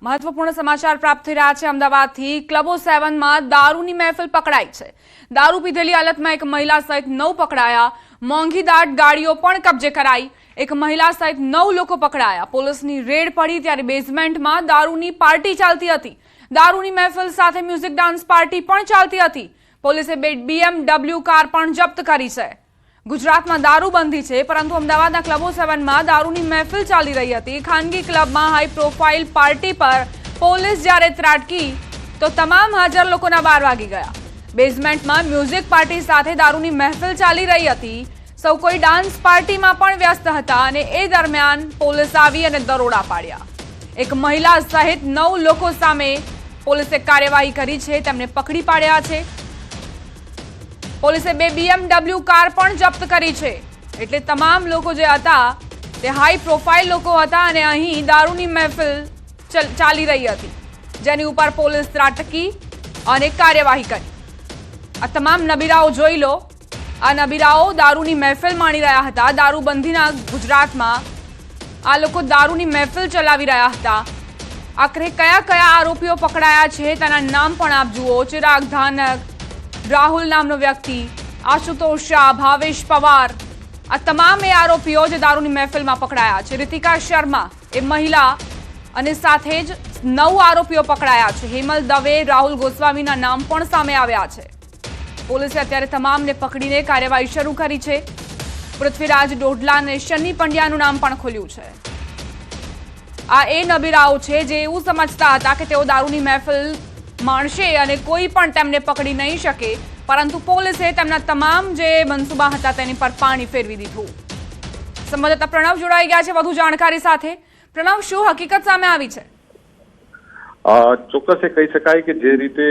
મહત્વપૂર્ણ સમાચાર પ્રાપ્ત થઈ રહ્યા છે। અમદાવાદથી ક્લબો 7 માં દારૂની મહેફિલ પકડાઈ છે। દારૂ પીધેલી હાલતમાં એક મહિલા સહિત 9 પકડાયા। મોંઘીદાટ ગાડીઓ પણ કબજે કરાઈ। એક મહિલા સહિત 9 લોકો પકડાયા। પોલીસની રેડ પડી ત્યારે બેઝમેન્ટમાં દારૂની પાર્ટી ચાલતી હતી। દારૂની મહેફિલ સાથે મ્યુઝિક ડાન્સ પાર્ટી પણ ચાલતી હતી। પોલીસે બે BMW કાર પણ જપ્ત કરી છે। ગુજરાતમાં દારૂબંધી છે, પરંતુ અમદાવાદના ક્લબો 7 માં દારૂની મહેફિલ ચાલી રહી હતી। ખાનગી ક્લબમાં હાઈ પ્રોફાઇલ પાર્ટી પર પોલીસ જ્યારે ત્રાટકી તો તમામ હાજર લોકોના 12 વાગી ગયા। બેઝમેન્ટમાં મ્યુઝિક પાર્ટી સાથે દારૂની મહેફિલ ચાલી રહી હતી। સૌ કોઈ ડાન્સ પાર્ટીમાં પણ વ્યસ્ત હતા અને એ દરમિયાન પોલીસ આવી અને દરોડા પાડ્યા। એક મહિલા સહિત 9 લોકો સામે પોલીસે કાર્યવાહી કરી છે, તેમને પકડી પાડ્યા છે। પોલીસે બે BMW કાર પણ જપ્ત કરી છે। એટલે તમામ લોકો જે હતા તે હાઈ પ્રોફાઇલ લોકો હતા અને અહીં દારૂની મહેફિલ ચાલી રહી હતી, જેની ઉપર પોલીસ ત્રાટકી અને કાર્યવાહી કરી। આ તમામ નબીરાઓ જોઈ લો। આ નબીરાઓ દારૂની મહેફિલ માણી રહ્યા હતા। દારૂબંધીના ગુજરાતમાં આ લોકો દારૂની મહેફિલ ચલાવી રહ્યા હતા। આખરે કયા કયા આરોપીઓ પકડાયા છે તેના નામ પણ આપ જુઓ। ચિરાગ ધાનક, રાહુલ નામનો વ્યક્તિ, આશુતોષ શાહ, ભાવેશ પવાર, આ તમામ એ આરોપીઓ જે દારૂની મહેફિલમાં પકડાયા છે। રિતિકા શર્મા એ મહિલા અને સાથે જ 9 આરોપીઓ પકડાયા છે। હેમલ દવે, રાહુલ ગોસ્વામીના નામ પણ સામે આવ્યા છે। પોલીસે અત્યારે તમામને પકડીને કાર્યવાહી શરૂ કરી છે। પૃથ્વીરાજ ડોડલા અને શની પંડ્યાનું નામ પણ ખુલ્યું છે। આ એ નબીરાઓ છે જે એવું સમજતા હતા કે તેઓ દારૂની મહેફિલ માણશે અને કોઈ પણ તેમને પકડી નહીં શકે, પરંતુ પોલીસે તેમના તમામ જે મનસુબા હતા તેની પર પાણી ફેરવી દીધું। સંવાદદાતા પ્રણવ જોડાઈ ગયા છે વધુ જાણકારી સાથે। પ્રણવ, શું હકીકત સામે આવી છે? ચોક્કસ એ કહી શકાય કે જે રીતે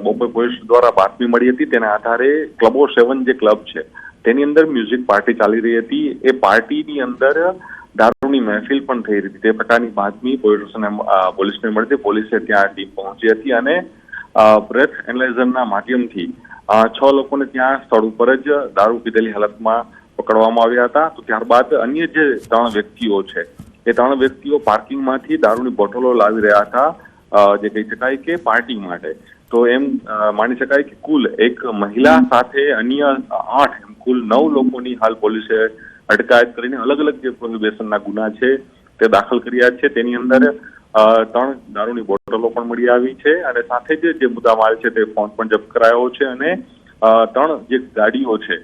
બોમ્બે પોલીસ દ્વારા બાતમી મળી હતી તેના આધારે ક્લબો 7 જે ક્લબ છે તેની અંદર મ્યુઝિક પાર્ટી ચાલી રહી હતી। એ પાર્ટીની અંદર દારૂની મહેફિલ પણ થઈ રહી હતી। તે પ્રકારની બાતમી પોલીસને મળી। પોલીસે ત્યાં ટીમ પહોંચી હતી અને બ્રેથ એનાલાઇઝરના માધ્યમથી 6 લોકોને ત્યાં સ્થળ ઉપર જ દારૂ પીધેલી હાલતમાં પકડવામાં આવ્યા હતા। તો ત્યારબાદ અન્ય જે 3 વ્યક્તિઓ છે એ 3 વ્યક્તિઓ પાર્કિંગમાંથી દારૂની બોટલો લાવી રહ્યા હતા, જે કહી શકાય કે પાર્ટી માટે। તો એમ માની શકાય કે કુલ એક મહિલા સાથે અન્ય 8 એમ કુલ 9 લોકોની હાલ પોલીસે અટકાયત કરીને અલગ અલગ જે પ્રોહિબિશનના ગુના છે તે દાખલ કર્યા છે। તેની અંદર 3 દારૂની બોટલો પણ મળી આવી છે અને સાથે જ જે મુદ્દામાલ છે તે ફોન પણ જપ્ત કરાયો છે અને 3 જે ગાડીઓ છે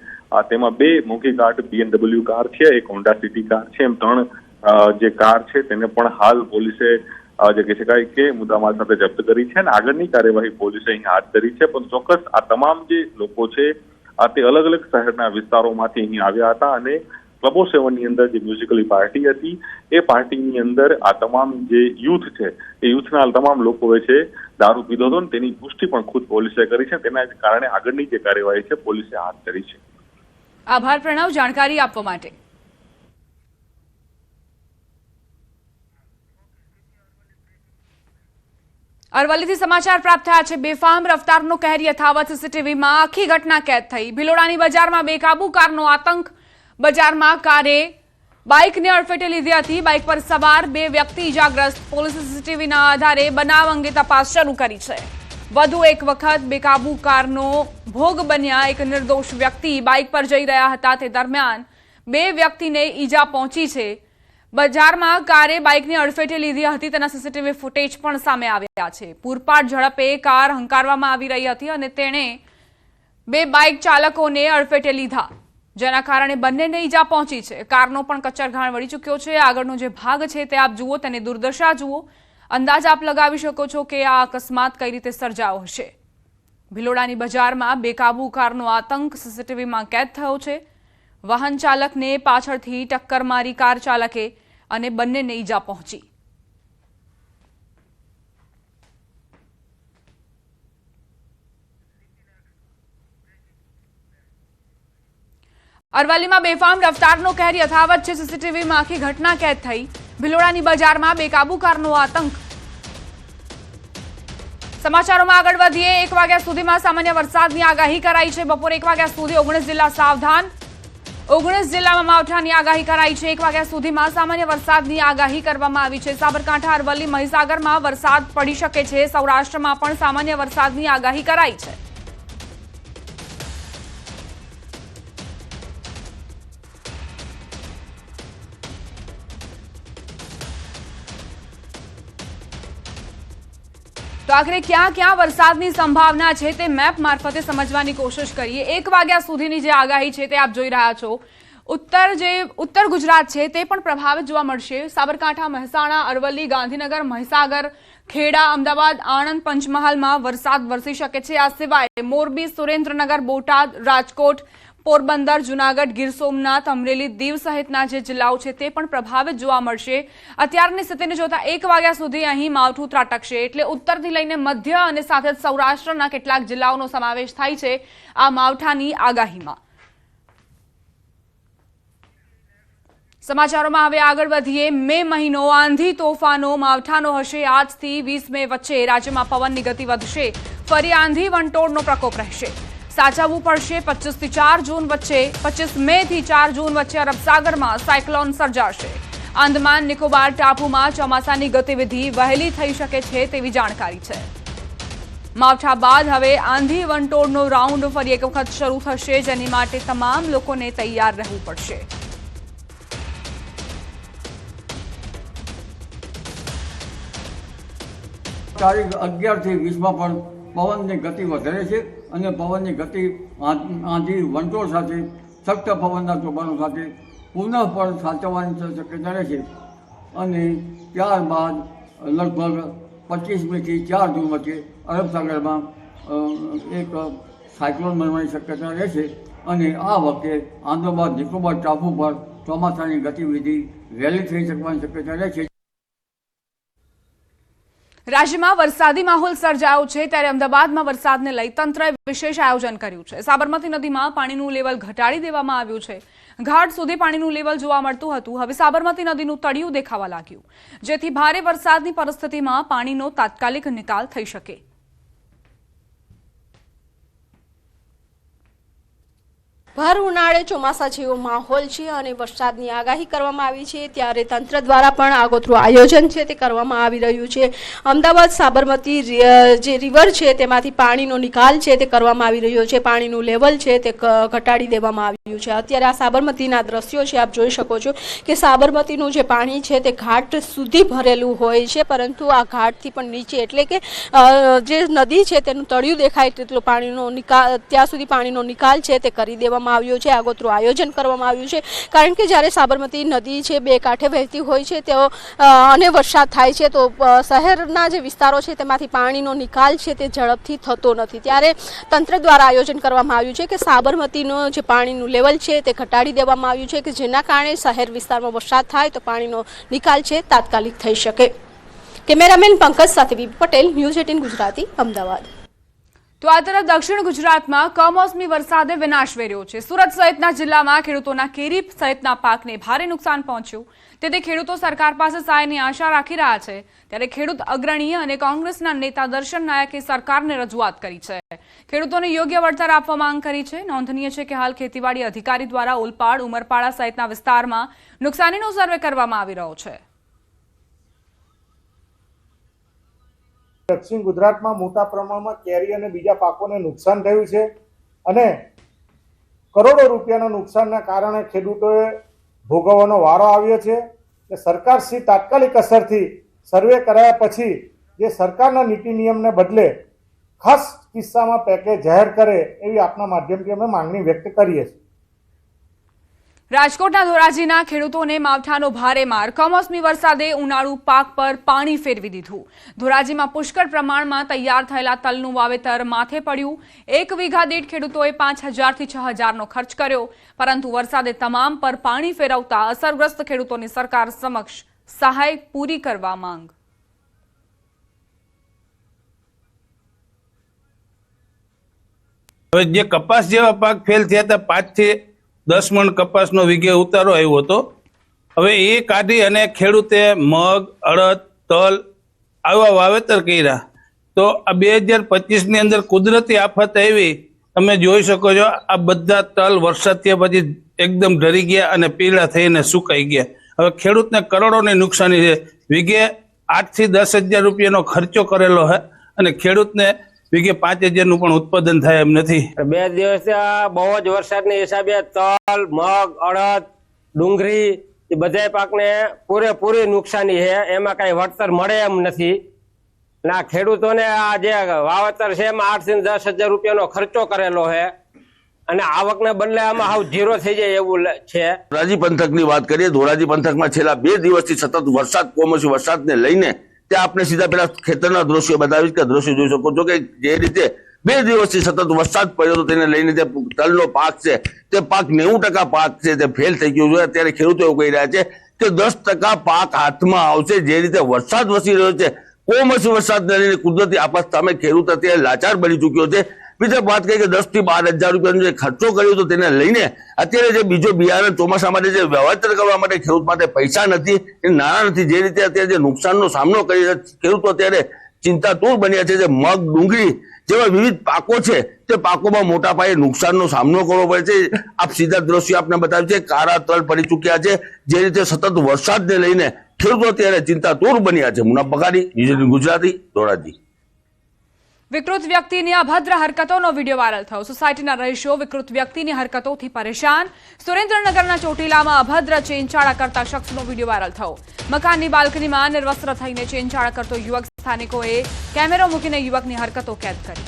તેમાં 2 મોંઘીદાટ BMW કાર છે, એક હોન્ડા સિટી કાર છે। એમ 3 જે કાર છે તેને પણ હાલ પોલીસે જે કહી શકાય કે મુદ્દામાલ સાથે જપ્ત કરી છે અને આગળની કાર્યવાહી પોલીસે અહીં હાથ ધરી છે। પણ ચોક્કસ આ તમામ જે લોકો છે તે અલગ અલગ શહેરના વિસ્તારોમાંથી અહીં આવ્યા હતા અને ક્લબો 7 ની અંદર જે મ્યુઝિકલી પાર્ટી હતી એ પાર્ટીની અંદર આ તમામ જે યુથ છે એ યુથના તમામ લોકોએ છે દારૂ પીધો હતો ને તેની પુષ્ટિ પણ ખુદ પોલીસે કરી છે। તેના કારણે આગળની જે કાર્યવાહી છે પોલીસે હાથ ધરી છે। આભાર પ્રણવ જાણકારી આપવા માટે। અરવલ્લીથી સમાચાર પ્રાપ્ત થયા છે। બેફામ રફતારનો કહેર યથાવત। સીસીટીવીમાં આખી ઘટના કેદ થઈ। ભિલોડાની બજારમાં બેકાબુ કારનો આતંક। બજારમાં કારે બાઇકને અડફેટે લીધી હતી। બાઇક પર સવાર 2 વ્યક્તિ ઇજાગ્રસ્ત। પોલીસે સીસીટીવીના આધારે બનાવ અંગે તપાસ શરૂ કરી છે। વધુ એક વખત બેકાબુ કારનો ભોગ બન્યા એક નિર્દોષ વ્યક્તિ બાઇક પર જઈ રહ્યા હતા તે દરમિયાન 2 વ્યક્તિને ઈજા પહોંચી છે। બજારમાં કારે બાઇકને અડફેટે લીધી હતી તેના સીસીટીવી ફૂટેજ પણ સામે આવ્યા છે। પૂરપાટ ઝડપે કાર હંકારવામાં આવી રહી હતી અને તેણે 2 બાઇક ચાલકોને અડફેટે લીધા, જેના કારણે બંનેને ઈજા પહોંચી છે। કારનો પણ કચ્ચરઘાણ વળી ચૂક્યો છે। આગળનો જે ભાગ છે તે આપ જુઓ, તેની દુર્દશા જુઓ। અંદાજ આપ લગાવી શકો છો કે આ અકસ્માત કઈ રીતે સર્જાયો હશે। ભિલોડાની બજારમાં બેકાબુ કારનો આતંક સીસીટીવીમાં કેદ થયો છે। વાહન ચાલકને પાછળથી ટક્કર મારી કાર ચાલકે અને બંનેને ઈજા પહોંચી। અરવલ્લીમાં બેફામ રફતારનો કહેર યથાવત છે। સીસીટીવીમાં આખી ઘટના કેદ થઈ। ભિલોડાની બજારમાં બેકાબુ કારનો આતંક। સમાચારોમાં આગળ વધીએ। 1 વાગ્યા સુધીમાં સામાન્ય વરસાદની આગાહી કરાઈ છે। બપોરે 1 વાગ્યા સુધી 19 જિલ્લા સાવધાન। 19 જિલ્લામાં માવઠાની આગાહી કરાઈ છે। 1 વાગ્યા સુધીમાં સામાન્ય વરસાદની આગાહી કરવામાં આવી છે। સાબરકાંઠા, અરવલ્લી, મહીસાગરમાં વરસાદ પડી શકે છે। સૌરાષ્ટ્રમાં પણ સામાન્ય વરસાદની આગાહી કરાઈ છે। તો આખરે ક્યાં ક્યાં વરસાદની સંભાવના છે તે મેપ મારફતે સમજવાની કોશિશ કરીએ। 1 વાગ્યા સુધીની જે આગાહી છે તે આપ જોઈ રહ્યા છો। ઉત્તર ગુજરાત છે તે પણ પ્રભાવિત જોવા મળશે। સાબરકાંઠા, મહેસાણા, અરવલ્લી, ગાંધીનગર, મહીસાગર, ખેડા, અમદાવાદ, આણંદ, પંચમહાલમાં વરસાદ વરસી શકે છે। આ સિવાય મોરબી, સુરેન્દ્રનગર, બોટાદ, રાજકોટ, પોરબંદર, જૂનાગઢ, ગીર સોમનાથ, અમરેલી, દીવ સહિતના જે જિલ્લાઓ છે તે પણ પ્રભાવિત જોવા મળશે। અત્યારની સ્થિતિને જોતા 1 વાગ્યા સુધી અહીં માવઠું ત્રાટકશે, એટલે ઉત્તરથી લઈને મધ્ય અને સાથે જ સૌરાષ્ટ્રના કેટલાક જિલ્લાઓનો સમાવેશ થાય છે આ માવઠાની આગાહીમાં। સમાચારોમાં હવે આગળ વધીએ। મે મહિનો આંધી તોફાનો માવઠાનો હશે। આજથી 20 મે વચ્ચે રાજ્યમાં પવનની ગતિ વધશે। ફરી આંધી વંટોળનો પ્રકોપ રહેશે। સાચવવું પડશે। 25 થી 4 જૂન વચ્ચે 25 મે થી 4 જૂન વચ્ચે અરબ સાગરમાં સાયક્લોન સર્જાશે। આંદામાન નિકોબાર ટાપુમાં ચોમાસાની ગતિવિધિ વહેલી થઈ શકે છે તેવી જાણકારી છે। માવઠા બાદ હવે આંધી વંટોળનો રાઉન્ડ ફરી એક વખત શરૂ થશે, જેની માટે તમામ લોકોને તૈયાર રહેવું પડશે। તારીખ 11 થી 20 પણ પવનની ગતિ વધારે છે અને પવનની ગતિ આંધી વંટોળ સાથે સખ્ત પવનના તોફાનો સાથે પુનઃ પણ સાચવવાની શક્યતા રહેશે અને ત્યારબાદ લગભગ 25 મે થી 4 જૂન વચ્ચે અરબ સાગરમાં એક સાયક્લોન બનવાની શક્યતા રહેશે અને આ વખતે આંદામાન નિકોબાર ટાપુ પર ચોમાસાની ગતિવિધિ વહેલી થઈ શકવાની શક્યતા રહેશે। રાજ્યમાં વરસાદી માહોલ સર્જાયો છે, ત્યારે અમદાવાદમાં વરસાદને લઈ તંત્રએ વિશેષ આયોજન કર્યું છે। સાબરમતી નદીમાં પાણીનું લેવલ ઘટાડી દેવામાં આવ્યું છે। ઘાટ સુધી પાણીનું લેવલ જોવા મળતું હતું, હવે સાબરમતી નદીનું તળિયું દેખાવા લાગ્યું, જેથી ભારે વરસાદની પરિસ્થિતિમાં પાણીનો તાત્કાલિક નિકાલ થઈ શકે। ભર ઉનાળે ચોમાસા જેવો માહોલ છે અને વરસાદની આગાહી કરવામાં આવી છે, ત્યારે તંત્ર દ્વારા પણ આગોતરું આયોજન છે તે કરવામાં આવી રહ્યું છે। અમદાવાદ સાબરમતી જે રિવર છે તેમાંથી પાણીનો નિકાલ છે તે કરવામાં આવી રહ્યો છે। પાણીનું લેવલ છે તે ઘટાડી દેવામાં આવ્યું છે। અત્યારે આ સાબરમતીના દ્રશ્યો છે, આપ જોઈ શકો છો કે સાબરમતીનું જે પાણી છે તે ઘાટ સુધી ભરેલું હોય છે, પરંતુ આ ઘાટથી પણ નીચે એટલે કે જે નદી છે તેનું તળિયું દેખાય તેટલો પાણીનો નિકાલ ત્યાં સુધી પાણીનો નિકાલ છે તે કરી દેવામાં આવ્યું છે। આગોતરું આયોજન કરવામાં આવ્યું છે, કારણ કે જ્યારે સાબરમતી નદી છે બે કાંઠે વહેતી હોય છે તેઓ અને વરસાદ થાય છે તો શહેરના જે વિસ્તારો છે તેમાંથી પાણીનો નિકાલ છે તે ઝડપથી થતો નથી। ત્યારે તંત્ર દ્વારા આયોજન કરવામાં આવ્યું છે કે સાબરમતીનું જે પાણીનું લેવલ છે તે ઘટાડી દેવામાં આવ્યું છે, કે જેના કારણે શહેર વિસ્તારમાં વરસાદ થાય તો પાણીનો નિકાલ છે તાત્કાલિક થઈ શકે। કેમેરામેન પંકજ સાથે વી પટેલ, ન્યૂઝ 18 ગુજરાતી, અમદાવાદ। તો આ તરફ દક્ષિણ ગુજરાતમાં કમોસમી વરસાદે વિનાશ વેર્યો છે। સુરત સહિતના જિલ્લામાં ખેડૂતોના કેરી સહિતના પાકને ભારે નુકસાન પહોંચ્યું, તેથી ખેડૂતો સરકાર પાસે સહાયની આશા રાખી રહ્યા છે। ત્યારે ખેડૂત અગ્રણી અને કોંગ્રેસના નેતા દર્શન નાયકે સરકારને રજૂઆત કરી છે। ખેડૂતોને યોગ્ય વળતર આપવા માંગ કરી છે। નોંધનીય છે કે હાલ ખેતીવાડી અધિકારી દ્વારા ઓલપાડ, ઉમરપાડા સહિતના વિસ્તારમાં નુકસાનીનો સર્વે કરવામાં આવી રહ્યો છે। દક્ષિણ ગુજરાતમાં મોટા પ્રમાણમાં કેરી અને બીજા પાકોને નુકસાન થયું છે અને કરોડો રૂપિયાના નુકસાનના કારણે ખેડૂતોએ ભોગવવાનો વારો આવ્યો છે। કે સરકારશ્રી તાત્કાલિક અસરથી સર્વે કરાયા પછી જે સરકારના નીતિ નિયમને બદલે ખાસ કિસ્સામાં પેકેજ જાહેર કરે એવી આપના માધ્યમથી અમે માંગણી વ્યક્ત કરીએ છીએ। રાજકોટના ધોરાજીના ખેડૂતોને માવઠાનો ભારે માર। કમોસમી વરસાદે ઉનાળુ પાક પર પાણી ફેરવી દીધું। ધોરાજીમાં પુષ્કળ પ્રમાણમાં તૈયાર થયેલા તલનું વાવેતર માથે પડ્યું। 1 વીઘા દીઠ ખેડૂતોએ 5,000 થી 6,000નો ખર્ચ કર્યો, પરંતુ વરસાદે તમામ પર પાણી ફેરવતા અસરગ્રસ્ત ખેડૂતોની સરકાર સમક્ષ સહાય પૂરી કરવા માંગ। હવે જે કપાસ જેવા પાક ફેલ થયા હતા 5 થી 10 મણ કપાસનો વીઘે ઉતારો આવ્યો હતો, હવે એ કાઢી અને ખેડૂતે મગ, અડદ, તલ આવા વાવેતર કર્યા। તો આ 2025ની અંદર કુદરતી આફત આવી, તમે જોઈ શકો છો આ બધા તલ વરસાદ થયા પછી એકદમ ડરી ગયા અને પીળા થઈને સુકાઈ ગયા. હવે ખેડૂતને કરોડોની નુકસાની છે. વીઘે 8 થી 10 હજાર રૂપિયાનો ખર્ચો કરેલો છે અને ખેડૂતને વીઘે 5 હજારનું પણ ઉત્પાદન થાય એમ નથી. 2 દિવસ બહુ જ વરસાદની હિસાબે તલ, મગ, અડદ, ડુંગળી એ બધા પાકને પૂરેપૂરી નુકસાની છે. એમાં કઈ વળતર મળે એમ નથી. ના ખેડૂતોને આ જે વાવેતર છે એમાં 8 થી 10 હજાર રૂપિયાનો ખર્ચો કરેલો છે અને આવકને બદલે આમાં હાવ ઝીરો થઈ જાય એવું છે. ધોરાજી પંથકની વાત કરીએ, ધોરાજી પંથકમાં છેલ્લા 2 દિવસથી સતત વરસાદ, કમોસમી વરસાદને લઈને ત્યાં આપણે સીધા પેલા ખેતરના દ્રશ્યો બતાવીશ કે દ્રશ્યો જોઈ શકો છો કે જે રીતે 2 દિવસથી સતત વરસાદ પડ્યો હતો તેને લઈને જે તલનો પાક છે તે પાક 90% પાક છે તે ફેલ થઈ ગયો છે. અત્યારે ખેડૂતો એવું કહી રહ્યા છે કે 10% પાક હાથમાં આવશે. જે રીતે વરસાદ વરસી રહ્યો છે, કમોસમી વરસાદને લઈને કુદરતી આફત સામે ખેડૂત અત્યારે લાચાર બની ચૂક્યો છે. બીજી વાત કરીએ કે 10 થી 12 હજાર રૂપિયાનો જે ખર્ચો કર્યો હતો તેને લઈને અત્યારે જે બીજો બિયારણ ચોમાસા માટે જે વાવેતર કરવા માટે ખેડૂત માટે પૈસા નથી, એ નાણાં નથી. જે રીતે અત્યારે જે નુકસાનનો સામનો કરી ખેડૂતો અત્યારે ચિંતાતુર બન્યા છે. જે મગ, ડુંગળી જેવા વિવિધ પાકો છે તે પાકોમાં મોટા પાયે નુકસાનનો સામનો કરવો પડે છે. આપ સીધા દ્રશ્યો આપને બતાવ્યું છે, કાળા તલ પડી ચૂક્યા છે. જે રીતે સતત વરસાદને લઈને ખેડૂતો અત્યારે ચિંતાતુર બન્યા છે. મુનાફ બગાડી, ગુજરાતી, ધોરાજી. વિકૃત વ્યક્તિની અભદ્ર હરકતોનો વિડીયો વાયરલ થયો. સોસાયટીના રહીશો વિકૃત વ્યક્તિની હરકતોથી પરેશાન. સુરેન્દ્રનગરના ચોટીલામાં અભદ્ર ચેનચાળા કરતા શખ્સનો વિડીયો વાયરલ થયો. મકાનની બાલ્કનીમાં નિર્વસ્ત્ર થઈને ચેનચાળા કરતો યુવક, સ્થાનિકોએ કેમેરો મૂકીને યુવકની હરકતો કેદ કરી.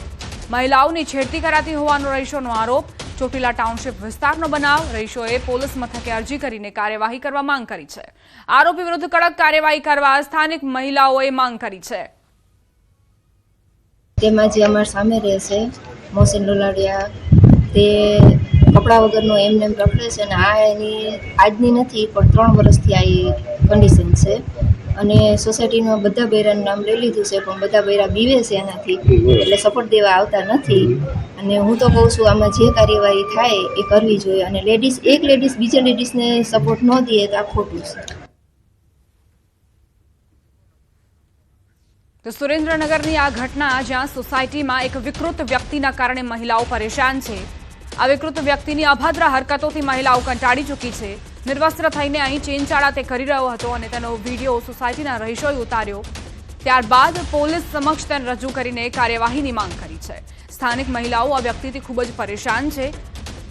મહિલાઓની છેડતી કરાતી હોવાનો રહીશોનો આરોપ. ચોટીલા ટાઉનશીપ વિસ્તારનો બનાવ. રહીશોએ પોલીસ મથકે અરજી કરીને કાર્યવાહી કરવા માંગ કરી છે. આરોપી વિરુદ્ધ કડક કાર્યવાહી કરવા સ્થાનિક મહિલાઓએ માંગ કરી છે. તેમાં જે અમારા સામે રહે છે મોહસિન લોલાડિયા, તે કપડા વગરનો એમને એમ રખડે છે અને આ એની આજની નથી પણ 3 વર્ષથી આ કન્ડિશન છે. અને સોસાયટીમાં બધા બૈરાનું નામ લઈ લીધું છે પણ બધા બૈરા બીવે છે એનાથી, એટલે સપોર્ટ દેવા આવતા નથી. અને હું તો કહું છું આમાં જે કાર્યવાહી થાય એ કરવી જોઈએ. અને એક લેડીઝ બીજા લેડીઝને સપોર્ટ ન દે તો આ ખોટું છે. તો સુરેન્દ્રનગરની આ ઘટના, જ્યાં સોસાયટીમાં એક વિકૃત વ્યક્તિના કારણે મહિલાઓ પરેશાન છે. આ વિકૃત વ્યક્તિની અભદ્ર હરકતોથી મહિલાઓ કંટાળી ચૂકી છે. નિર્વસ્ત્ર થઈને અહીં ચેનચાળા તે કરી રહ્યો હતો અને તેનો વિડીયો સોસાયટીના રહીશોએ ઉતાર્યો. ત્યારબાદ પોલીસ સમક્ષ તેને રજૂ કરીને કાર્યવાહીની માંગ કરી છે. સ્થાનિક મહિલાઓ આ વ્યક્તિથી ખૂબ જ પરેશાન છે.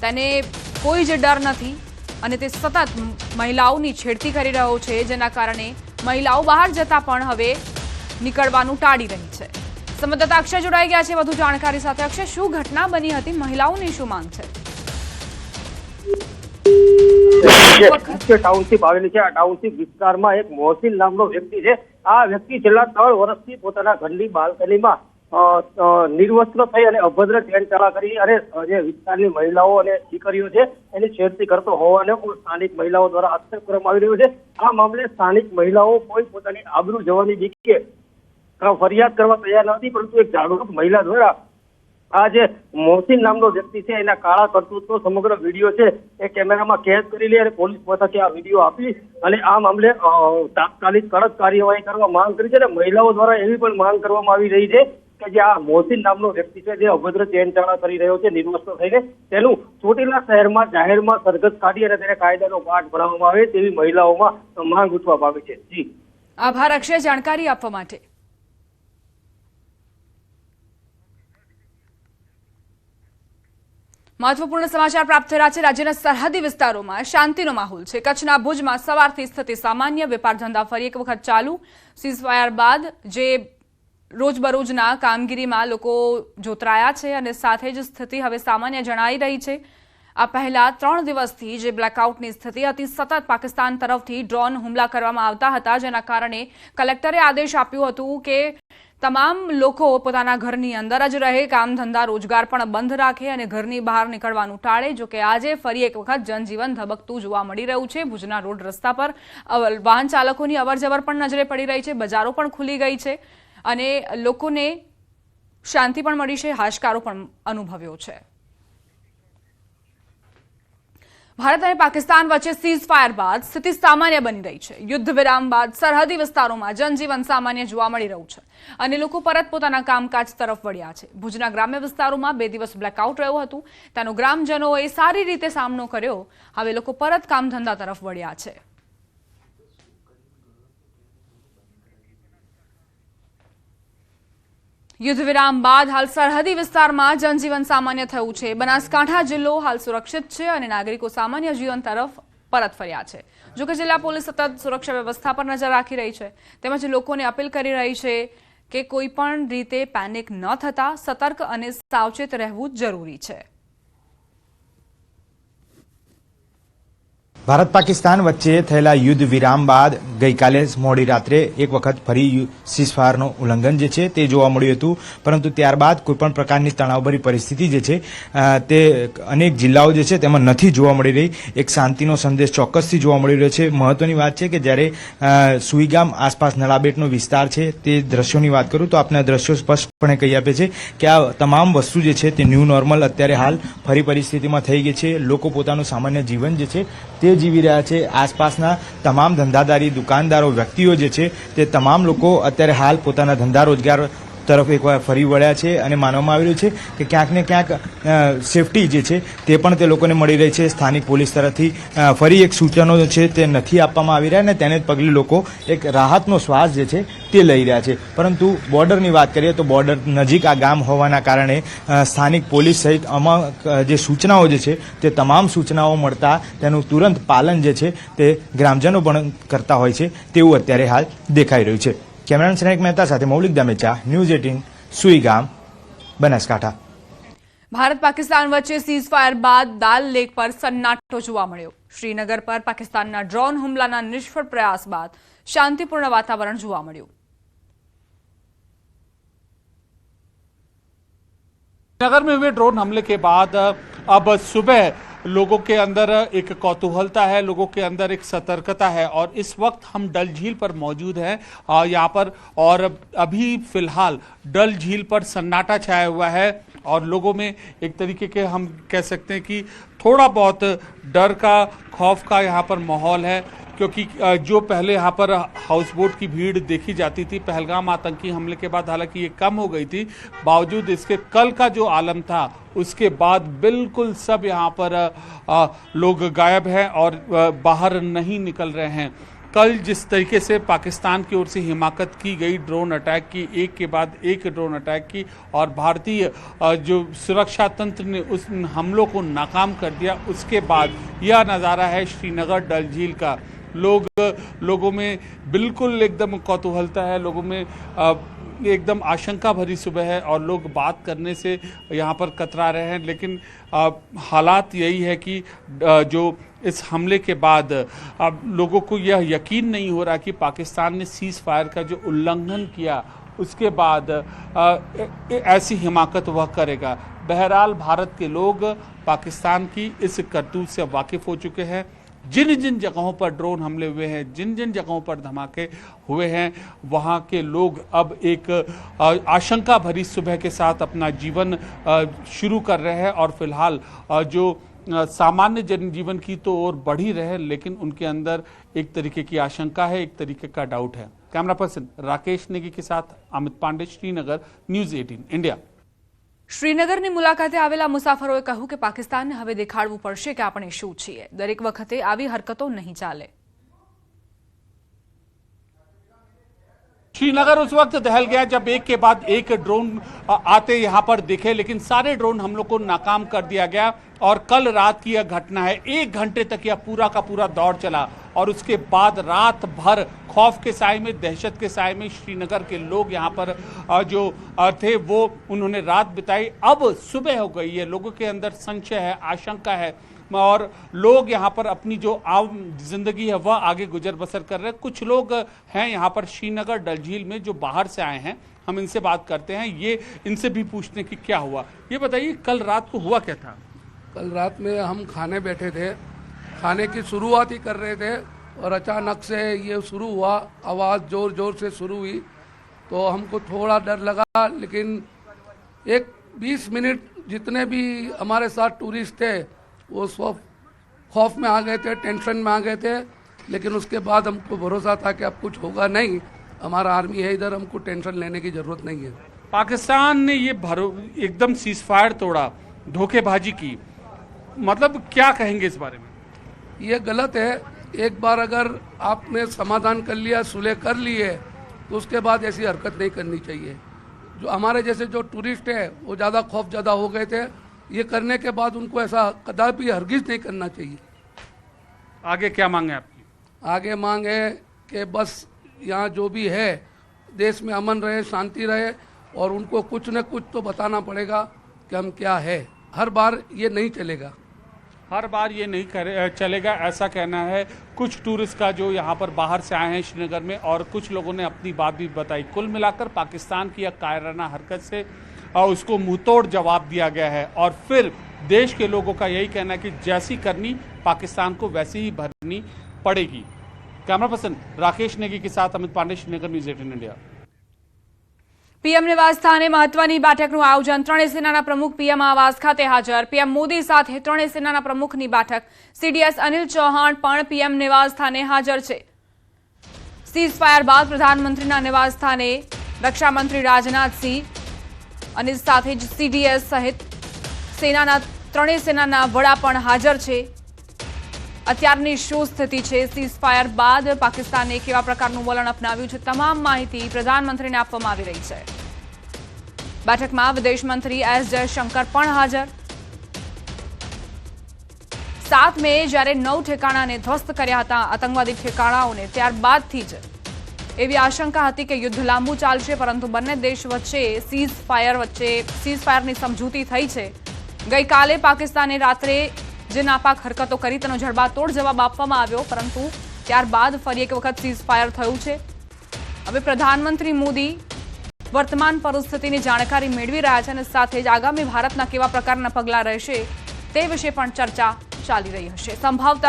તેને કોઈ જ ડર નથી અને તે સતત મહિલાઓની છેડતી કરી રહ્યો છે, જેના કારણે મહિલાઓ બહાર જતા પણ હવે નીકળવાનું ટાળી રહી છે. સંવાદદાતા અક્ષય જોડાઈ ગયા છે વધુ જાણકારી સાથે. અક્ષય, શું ઘટના બની હતી? મહિલાઓની શું માંગ છે? ટાઉનશીપ આવેલી છે. આ ટાઉનશીપ વિસ્તારમાં એક મોહસિન નામનો વ્યક્તિ છે. આ વ્યક્તિ છેલ્લા 3 વર્ષથી પોતાના ઘરની બાલ્કનીમાં નિર્વસ્ત્ર થઈ અને અભદ્ર ચેનચાળા કરી અને જે વિસ્તારની મહિલાઓ અને દીકરીઓ છે એની છેડતી કરતો હોવાનો સ્થાનિક મહિલાઓ દ્વારા આક્ષેપ કરવામાં આવી રહ્યો છે. આ મામલે સ્થાનિક મહિલાઓ કોઈ પોતાની આબરૂ જવાની બીકે ફરિયાદ કરવા તૈયાર નથી, પરંતુ એક જાગૃત મહિલા દ્વારા આ જે મોહસિન નામનો વ્યક્તિ છે એના કાળા કરતૂતનો સમગ્ર વિડીયો છે એ કેમેરામાં કેદ કરી લે અને પોલીસ મથકે આ વિડીયો આપી અને આ મામલે તાત્કાલિક કડક કાર્યવાહી કરવા માંગ કરી છે. અને મહિલાઓ દ્વારા એવી પણ માંગ કરવામાં આવી રહી છે કે જે આ મોહસિન નામનો વ્યક્તિ છે જે અભદ્ર ચેનચાળા કરી રહ્યો છે નિર્વસ્ત્ર થઈને, તેનું ચોટીલા શહેરમાં જાહેરમાં સરઘસ કાઢી અને તેને કાયદાનો પાઠ ભણાવવામાં આવે તેવી મહિલાઓમાં માંગ ઉઠવા પામી છે. જી આભાર અક્ષય જાણકારી આપવા માટે. મહત્વપૂર્ણ સમાચાર પ્રાપ્ત થયા છે. રાજ્યના સરહદી વિસ્તારોમાં શાંતિનો માહોલ છે. કચ્છના ભુજમાં સવારથી સ્થિતિ સામાન્ય. વેપાર ધંધા ફરી એક વખત ચાલુ. સીઝફાયર બાદ જે રોજબરોજના કામગીરીમાં લોકો જોતરાયા છે અને સાથે જ સ્થિતિ હવે સામાન્ય જણાઈ રહી છે. આ પહેલા 3 દિવસથી જે બ્લેકઆઉટની સ્થિતિ હતી, સતત પાકિસ્તાન તરફથી ડ્રોન હુમલા કરવામાં આવતા હતા, જેના કારણે કલેક્ટરે આદેશ આપ્યો હતો કે તમામ લોકો પોતાના ઘરની અંદર જ રહે, કામ ધંધા રોજગાર પણ બંધ રાખે અને ઘરની બહાર નીકળવાનું ટાળે. જો કે આજે ફરી એક વખત જનજીવન ધબકતું જોવા મળી રહ્યું છે. ભુજના રોડ રસ્તા પર વાહન ચાલકોની અવરજવર પણ નજરે પડી રહી છે. બજારો પણ ખુલી ગઈ છે અને લોકોને શાંતિ પણ મળી છે, હાશકારો પણ અનુભવ્યો છે. ભારત અને પાકિસ્તાન વચ્ચે સીઝ ફાયર બાદ સ્થિતિ સામાન્ય બની રહી છે. યુદ્ધ વિરામ બાદ સરહદી વિસ્તારોમાં જનજીવન સામાન્ય જોવા મળી રહ્યું છે અને લોકો પરત પોતાના કામકાજ તરફ વળ્યા છે. ભુજના ગ્રામ્ય વિસ્તારોમાં 2 દિવસ બ્લેકઆઉટ રહ્યું હતું. તેનો ગ્રામજનોએ સારી રીતે સામનો કર્યો. હવે લોકો પરત કામ ધંધા તરફ વળ્યા છે. યુદ્ધ વિરામ બાદ હાલ સરહદી વિસ્તારમાં જનજીવન સામાન્ય થયું છે. બનાસકાંઠા જિલ્લો હાલ સુરક્ષિત છે અને નાગરિકો સામાન્ય જીવન તરફ પરત ફર્યા છે. જોકે જિલ્લા પોલીસ સતત સુરક્ષા વ્યવસ્થા પર નજર રાખી રહી છે. તેમજ લોકોને અપીલ કરી રહી છે કે કોઈ પણ રીતે પેનિક ન થતા સતર્ક અને સાવચેત રહેવું જરૂરી છે. ભારત પાકિસ્તાન વચ્ચે થયેલા યુદ્ધ વિરામ બાદ ગઈકાલે મોડી રાત્રે એક વખત ફરી સીઝફાયરનું ઉલ્લંઘન જે છે તે જોવા મળ્યું હતું. પરંતુ ત્યારબાદ કોઈપણ પ્રકારની તણાવભરી પરિસ્થિતિ જે છે તે અનેક જિલ્લાઓ જે છે તેમાં નથી જોવા મળી રહી. એક શાંતિનો સંદેશ ચોક્કસથી જોવા મળી રહ્યો છે. મહત્વની વાત છે કે જ્યારે સુઈગામ આસપાસ નળાબેટનો વિસ્તાર છે તે દ્રશ્યોની વાત કરું તો આપને દ્રશ્યો સ્પષ્ટપણે કહી આપે છે કે આ તમામ વસ્તુ જે છે તે ન્યૂ નોર્મલ અત્યારે હાલ ફરી પરિસ્થિતિમાં થઈ ગઈ છે. લોકો પોતાનું સામાન્ય જીવન જે છે તે જીવી રહ્યા છે. આસપાસના તમામ ધંધાદારી દુકાનદારો વ્યક્તિઓ જે છે તે તમામ લોકો અત્યારે હાલ પોતાના ધંધા રોજગાર તરફ એકવાર ફરી વળ્યા છે અને માનવામાં આવી રહ્યું છે કે ક્યાંક ને ક્યાંક સેફટી જે છે તે પણ તે લોકોને મળી રહી છે. સ્થાનિક પોલીસ તરફથી ફરી એક સૂચનો છે તે નથી આપવામાં આવી રહ્યા અને તેને જ પગલે લોકો એક રાહતનો શ્વાસ જે છે તે લઈ રહ્યા છે. પરંતુ બોર્ડરની વાત કરીએ તો બોર્ડર નજીક આ ગામ હોવાના કારણે સ્થાનિક પોલીસ સહિત જે સૂચનાઓ જે છે તે તમામ સૂચનાઓ મળતા તેનું તુરંત પાલન જે છે તે ગ્રામજનો પણ કરતા હોય છે તેવું અત્યારે હાલ દેખાઈ રહ્યું છે. કેમેરામેન શ્રેણિક મહેતા સાથે મૌલિક દામેચા, ન્યૂઝ 18, સુઈગામ, બનાસકાંઠા. ભારત પાકિસ્તાન વચ્ચે સીઝ ફાયર બાદ દાલ લેક પર સન્નાટો જોવા મળ્યો. શ્રીનગર પર પાકિસ્તાનના ડ્રોન હુમલાના નિષ્ફળ પ્રયાસ બાદ શાંતિપૂર્ણ વાતાવરણ જોવા મળ્યું. नगर में हुए ड्रोन हमले के बाद अब सुबह लोगों के अंदर एक कौतूहलता है, लोगों के अंदर एक सतर्कता है और इस वक्त हम डल झील पर मौजूद हैं यहाँ पर और अभी फिलहाल डल झील पर सन्नाटा छाया हुआ है और लोगों में एक तरीके के हम कह सकते हैं कि थोड़ा बहुत डर का, खौफ का यहाँ पर माहौल है. क्योंकि जो पहले यहाँ पर हाउस बोट की भीड़ देखी जाती थी पहलगाम आतंकी हमले के बाद, हालांकि ये कम हो गई थी, बावजूद इसके कल का जो आलम था उसके बाद बिल्कुल सब यहाँ पर लोग गायब हैं और बाहर नहीं निकल रहे हैं. कल जिस तरीके से पाकिस्तान की ओर से हिमाकत की गई ड्रोन अटैक की, एक के बाद एक ड्रोन अटैक की और भारतीय जो सुरक्षा तंत्र ने उस हमलों को नाकाम कर दिया, उसके बाद यह नज़ारा है श्रीनगर डल झील का. लोगों में बिल्कुल एकदम कौतूहलता है, लोगों में एकदम आशंका भरी सुबह है और लोग बात करने से यहाँ पर कतरा रहे हैं. लेकिन हालात यही है कि जो इस हमले के बाद अब लोगों को यह यकीन नहीं हो रहा कि पाकिस्तान ने सीज़ फायर का जो उल्लंघन किया उसके बाद ऐसी हिमाकत वह करेगा. बहरहाल भारत के लोग पाकिस्तान की इस करतूत से वाकिफ़ हो चुके हैं. जिन जिन जगहों पर ड्रोन हमले हुए हैं, जिन जिन जगहों पर धमाके हुए हैं, वहाँ के लोग अब एक आशंका भरी सुबह के साथ अपना जीवन शुरू कर रहे हैं और फिलहाल जो सामान्य जनजीवन की तो और बढ़ ही रहे, लेकिन उनके अंदर एक तरीके की आशंका है, एक तरीके का डाउट है. कैमरा पर्सन राकेश नेगी के साथ अमित पांडे, श्रीनगर, न्यूज़ 18 इंडिया. શ્રીનગરની મુલાકાતે આવેલા મુસાફરોએ કહ્યું કે પાકિસ્તાનને હવે દેખાડવું પડશે કે આપણે શું છીએ. દરેક વખતે આવી હરકતો નહીં ચાલે. श्रीनगर उस वक्त दहल गया जब एक के बाद एक ड्रोन आते यहाँ पर दिखे, लेकिन सारे ड्रोन हम लोग को नाकाम कर दिया गया और कल रात की यह घटना है. 1 घंटे तक यह पूरा का पूरा दौर चला और उसके बाद रात भर खौफ के साए में, दहशत के साए में श्रीनगर के लोग यहाँ पर जो थे वो उन्होंने रात बिताई. अब सुबह हो गई है, लोगों के अंदर संशय है, आशंका है और लोग यहाँ पर अपनी जो आम जिंदगी है वह आगे गुजर बसर कर रहे हैं. कुछ लोग हैं यहाँ पर श्रीनगर डल झील में जो बाहर से आए हैं, हम इनसे बात करते हैं, ये इनसे भी पूछते हैं कि क्या हुआ. ये बताइए कल रात को हुआ क्या था? कल रात में हम खाने बैठे थे, खाने की शुरुआत ही कर रहे थे और अचानक से ये शुरू हुआ, आवाज़ ज़ोर ज़ोर से शुरू हुई तो हमको थोड़ा डर लगा. लेकिन एक 20 मिनट जितने भी हमारे साथ टूरिस्ट थे वो सब खौफ में आ गए थे, टेंशन में आ गए थे, लेकिन उसके बाद हमको भरोसा था कि अब कुछ होगा नहीं, हमारा आर्मी है इधर, हमको टेंशन लेने की ज़रूरत नहीं है। पाकिस्तान ने ये एकदम सीज फायर तोड़ा, धोखेबाजी की, मतलब क्या कहेंगे इस बारे में? ये गलत है। एक बार अगर आपने समाधान कर लिया, सुलह कर ली है, तो उसके बाद ऐसी हरकत नहीं करनी चाहिए। जो हमारे जैसे जो टूरिस्ट है वो ज़्यादा खौफजदा हो गए थे, ये करने के बाद उनको ऐसा कदापि हरगिज नहीं करना चाहिए। आगे क्या मांग है आपकी? आगे मांग है कि बस यहाँ जो भी है देश में अमन रहे, शांति रहे, और उनको कुछ न कुछ तो बताना पड़ेगा कि हम क्या है। हर बार ये नहीं चलेगा, हर बार ये नहीं चलेगा, ऐसा कहना है कुछ टूरिस्ट का जो यहाँ पर बाहर से आए हैं श्रीनगर में, और कुछ लोगों ने अपनी बात भी बताई। कुल मिलाकर पाकिस्तान की कायराना हरकत से उसको मुंहतोड़ जवाब दिया गया है, और फिर देश के लोगों का यही कहना है कि जैसी करनी पाकिस्तान को वैसी ही भरनी पड़ेगी। कैमरा पर्सन राकेश नेगी के साथ Amit Pande, Srinagar, news 18 India. PM નિવાસ સ્થાને મહત્વની બેઠકનું આયોજન, ત્રણેય સેનાના પ્રમુખ પીએમ આવાસ ખાતે હાજર। પીએમ મોદી સાથે ત્રણેય સેનાના પ્રમુખની બેઠક। સીડીએસ અનિલ ચૌહાણ પણ પીએમ નિવાસ સ્થાને હાજર છે। સીઝ ફાયર બાદ પ્રધાનમંત્રીના નિવાસ સ્થાને રક્ષામંત્રી રાજનાથ સિંહ અને સાથે જ સીડીએસ સહિત સેનાના ત્રણેય સેનાના વડા પણ હાજર છે। અત્યારની શું સ્થિતિ છે, સીઝ ફાયર બાદ પાકિસ્તાને કેવા પ્રકારનું વલણ અપનાવ્યું છે, તમામ માહિતી પ્રધાનમંત્રીને આપવામાં આવી રહી છે। બેઠકમાં વિદેશ મંત્રી એસ જયશંકર પણ હાજર। 7 મે જ્યારે 9 ઠેકાણાને ધ્વસ્ત કર્યા હતા આતંકવાદી ઠેકાણાઓને, ત્યારબાદથી જ એવી આશંકા હતી કે યુદ્ધ લાંબુ ચાલશે, પરંતુ બંને દેશ વચ્ચે સીઝ ફાયરની સમજૂતી થઈ છે। ગઈકાલે પાકિસ્તાને રાત્રે જે નાપાક હરકતો કરી તેનો જડબાતોડ જવાબ આપવામાં આવ્યો, પરંતુ ત્યારબાદ ફરી એક વખત સીઝ ફાયર થયું છે। હવે પ્રધાનમંત્રી મોદી વર્તમાન પરિસ્થિતિની જાણકારી મેળવી રહ્યા છે અને સાથે જ આગામી ભારતના કેવા પ્રકારના પગલાં રહેશે તે વિશે પણ ચર્ચા ચાલી રહી હશે। સંભવતઃ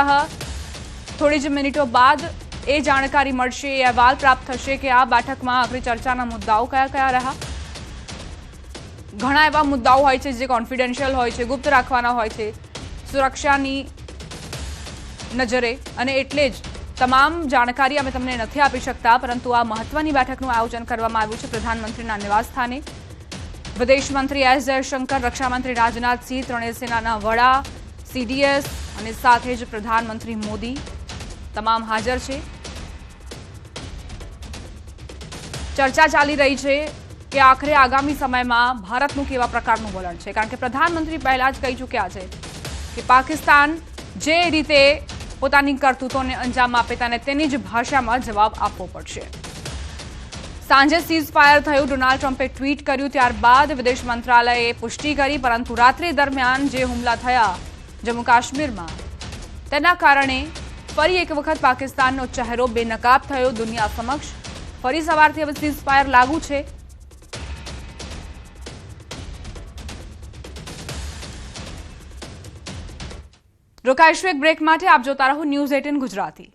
થોડી જ મિનિટો બાદ એ જાણકારી મળશે, એ અહેવાલ પ્રાપ્ત થશે કે આ બેઠકમાં આખરી ચર્ચાના મુદ્દાઓ કયા કયા રહ્યા। ઘણા એવા મુદ્દાઓ હોય છે જે કોન્ફિડેન્શિયલ હોય છે, ગુપ્ત રાખવાના હોય છે સુરક્ષાની નજરે, અને એટલે જ તમામ જાણકારી અમે તમને નથી આપી શકતા, પરંતુ આ મહત્વની બેઠકનું આયોજન કરવામાં આવ્યું છે પ્રધાનમંત્રીના નિવાસ સ્થાને। વિદેશ મંત્રી એસ જયશંકર, રક્ષામંત્રી રાજનાથ સિંહ, ત્રણેય સેનાના વડા, સીડીએસ અને સાથે જ પ્રધાનમંત્રી મોદી તમામ હાજર છે। ચર્ચા ચાલી રહી છે કે આખરે આગામી સમયમાં ભારતનું કેવા પ્રકારનું વલણ છે, કારણ કે પ્રધાનમંત્રી પહેલા જ કહી ચૂક્યા છે કે પાકિસ્તાન જે રીતે પોતાની કરતૂતોને અંજામ આપે તેની જ ભાષામાં જવાબ આપવો પડશે। સાંજે સીઝ ફાયર થયું, ડોનાલ્ડ ટ્રમ્પે ટ્વીટ કર્યું, ત્યારબાદ વિદેશ મંત્રાલયે પુષ્ટિ કરી, પરંતુ રાત્રિ દરમિયાન જે હુમલા થયા જમ્મુ કાશ્મીરમાં તેના કારણે ફરી એક વખત પાકિસ્તાનનો ચહેરો બેનકાબ થયો દુનિયા સમક્ષ। ફરી સવારથી હવે સીઝ ફાયર લાગુ છે। રોકાઈશું એક બ્રેક માટે। આપ જોતા રહો ન્યૂઝ 18 ગુજરાતી।